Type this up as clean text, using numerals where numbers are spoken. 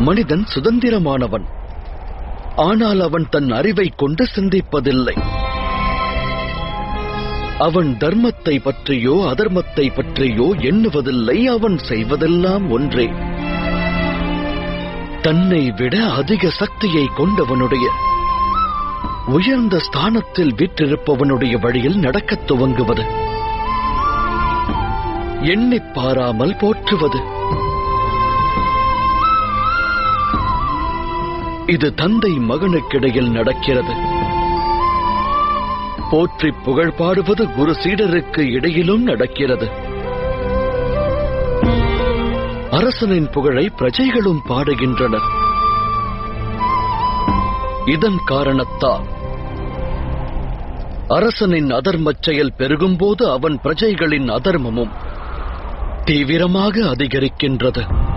மனிதன் சுதந்திரமானவன். ஆனால் அவன் தன் அறிவை கொண்டு சிந்திப்பதில்லை. அவன் தர்மத்தை பற்றியோ அதர்மத்தை பற்றியோ எண்ணுவதில்லை. அவன் செய்வதெல்லாம் ஒன்றே. தன்னை விட அதிக சக்தியை கொண்டவனுடைய உயர்ந்த ஸ்தானத்தில் வீற்றிருப்பவனுடைய வழியில் நடக்கத் துவங்குவது, எண்ணிப் பாராமல் போற்றுவது. இது தந்தை மகனுக்கிடையில் நடக்கிறது. போற்றி புகழ் பாடுவது குரு சீடருக்கு இடையிலும் நடக்கிறது. அரசனின் புகழை பிரஜைகளும் பாடுகின்றனர். இதன் காரணத்தால் அரசனின் அதர்மச் செயல் பெருகும்போது அவன் பிரஜைகளின் அதர்மமும் தீவிரமாக அதிகரிக்கின்றது.